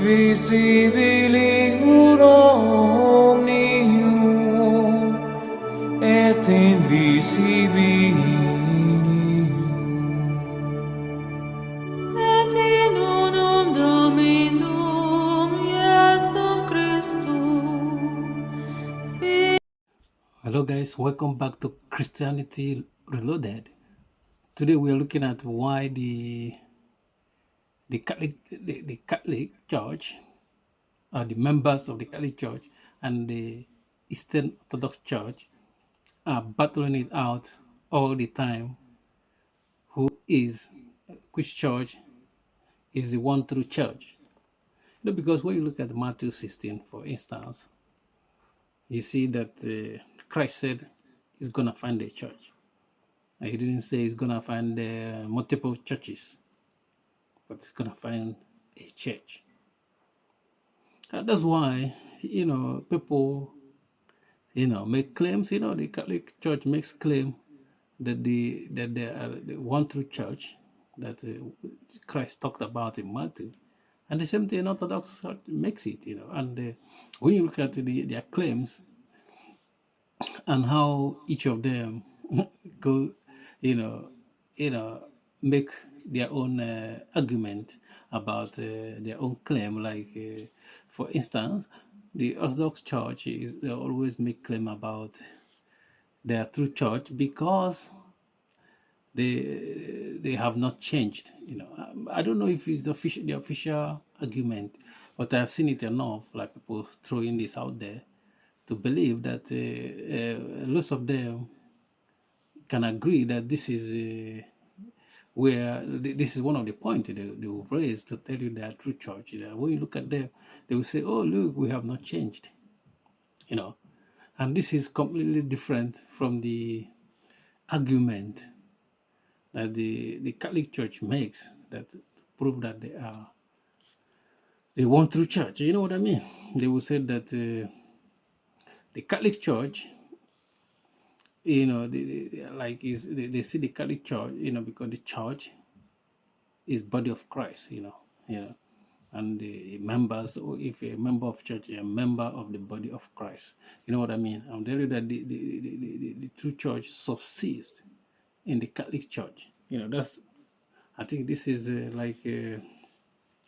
visibili omnium et invisibilium, et in unum Dominum Iesum Christum. Hello guys, welcome back to Christianity Reloaded. Today we are looking at why the Catholic Church, the members of the Catholic Church and the Eastern Orthodox Church are battling it out all the time. Which church is the one true church? Because when you look at Matthew 16, for instance, you see that Christ said he's gonna find a church. He didn't say he's gonna find multiple churches, but he's gonna find a church. And that's why people make claims. The Catholic Church makes claim that they are the one true church that Christ talked about in Matthew, and the same thing Orthodox makes it. And when you look at their claims and how each of them go, make their own argument about their own claim. Like, for instance, the Orthodox Church they always make claim about their true church because they have not changed. I don't know if it's the official argument, but I've seen it enough, like people throwing this out there, to believe that lots of them can agree that this is where this is one of the points they will raise to tell you their true church. When you look at them, they will say, "Oh, look, we have not changed," and this is completely different from the argument that the Catholic Church makes that to prove that they want true church. You know what I mean? They will say that the Catholic Church, they see the Catholic Church, because the church is body of Christ, and the members, or if a member of church, a member of the body of Christ. You know what I mean? I'm telling you that the true church subsists in the Catholic Church. I think this is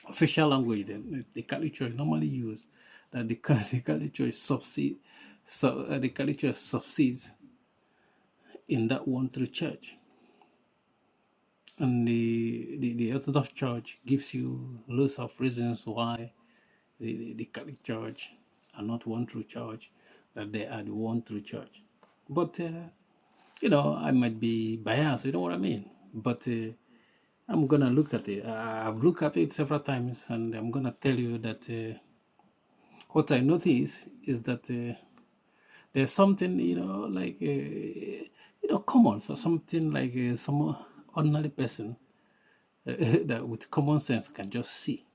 official language that the Catholic Church normally use, that the Catholic Church subsists. So the Catholic Church subsists in that one true church, and the Orthodox Church gives you lots of reasons why the Catholic Church are not one true church, that they are the one true church. But I might be biased, you know what I mean? But I'm gonna look at it. I've looked at it several times, and I'm gonna tell you that what I notice is that there's something, common, so something like some ordinary person that with common sense can just see.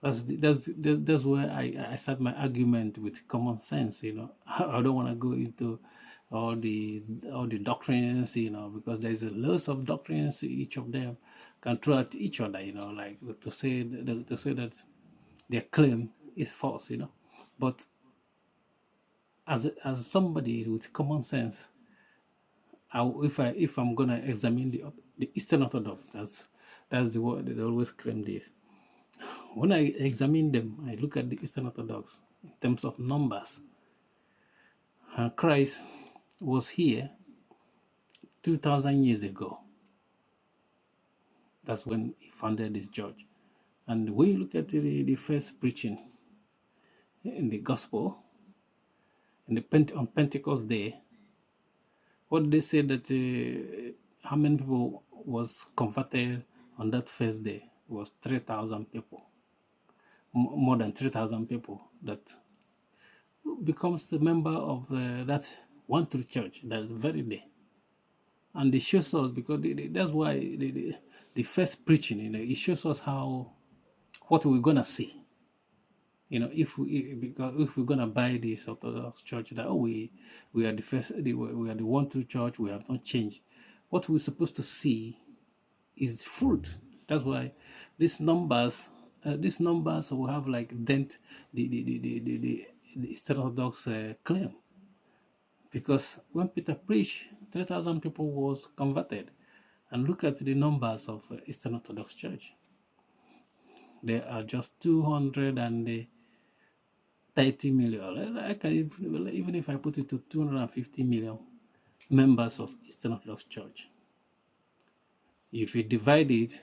That's where I start my argument with common sense. I don't want to go into all the doctrines, because there's a lot of doctrines. Each of them can throw at each other, like to say that their claim is false, But as somebody with common sense, if I'm gonna examine the Eastern Orthodox, that's the word they always claim this. When I examine them, I look at the Eastern Orthodox in terms of numbers. Christ was here 2,000 years ago. That's when he founded this church. And when you look at the first preaching in the gospel, on Pentecost Day, what did they say that how many people was converted on that first day? It was 3,000 people, more than 3,000 people that becomes the member of that one true church that very day. And it shows us, because that's why the first preaching, it shows us what we're gonna see. If we're gonna buy this Orthodox Church, that we are the first, we are the one true church, we have not changed. What we're supposed to see is fruit. That's why these numbers these numbers will have like dent the Eastern Orthodox claim, because when Peter preached, 3,000 people was converted. And look at the numbers of Eastern Orthodox Church. There are just 230 million. I can even if I put it to 250 million members of Eastern Orthodox Church. If you divide it,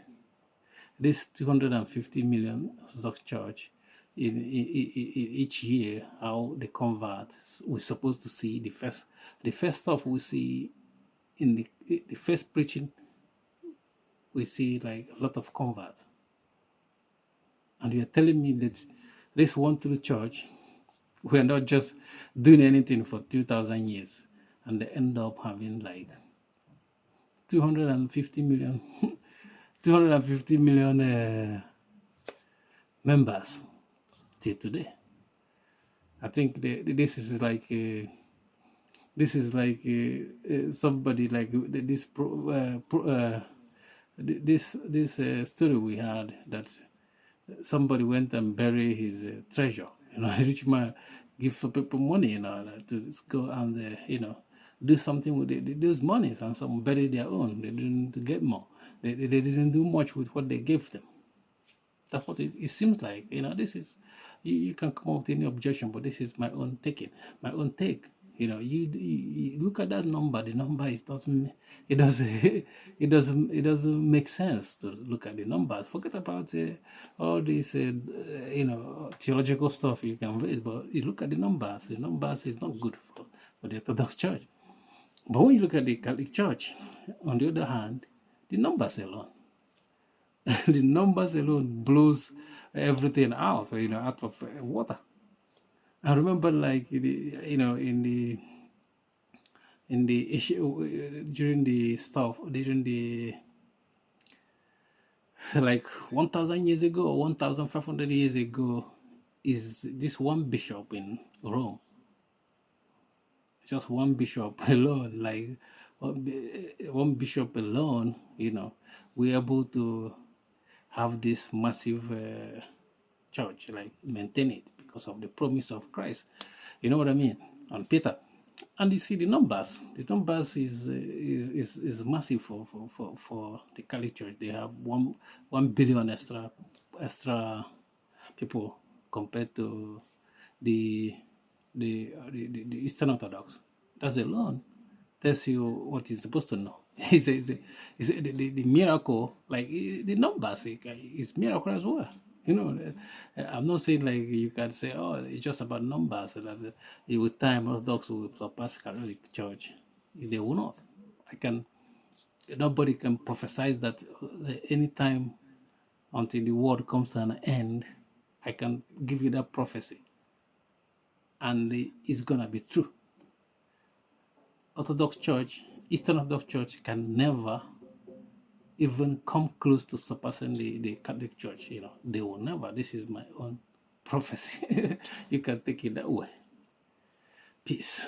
this 250 million Orthodox Church, in each year, how they convert, we're supposed to see the first stuff we see in the first preaching, we see like a lot of converts. And you're telling me that this one true church, we're not just doing anything for 2,000 years, and they end up having like 250 million, 250 million members till today. I think this is like somebody like this story we had, that somebody went and buried his treasure. A rich man give for people money, to go and do something with those monies, and some bury their own. They didn't get more. They didn't do much with what they gave them. That's what it seems like. This is, you can come up with any objection, but this is my own my own take. You look at that number. The number doesn't it doesn't make sense to look at the numbers. Forget about all this theological stuff you can read, but you look at the numbers. The numbers is not good for the Orthodox Church. But when you look at the Catholic Church, on the other hand, the numbers alone. The numbers alone blows everything out, out of water. I remember, like, in the issue during the like 1,000 years ago or 1,500 years ago, is this one bishop in Rome. Just one bishop alone, like one bishop alone, we're able to have this massive church, like maintain it, because of the promise of Christ. You know what I mean? On Peter. And you see the numbers. The numbers is massive for the Catholic Church. They have 1 billion extra people compared to the Eastern Orthodox. That's alone tells you what you're supposed to know. The miracle, like the numbers, it's miracle as well. I'm not saying like you can say, oh, it's just about numbers. That with time, Orthodox will surpass Catholic Church. They will not. Nobody can prophesy that any time until the world comes to an end. I can give you that prophecy, and it's gonna be true. Orthodox Church, Eastern Orthodox Church, can never even come close to surpassing the Catholic Church. They will never. This is my own prophecy. You can take it that way. Peace.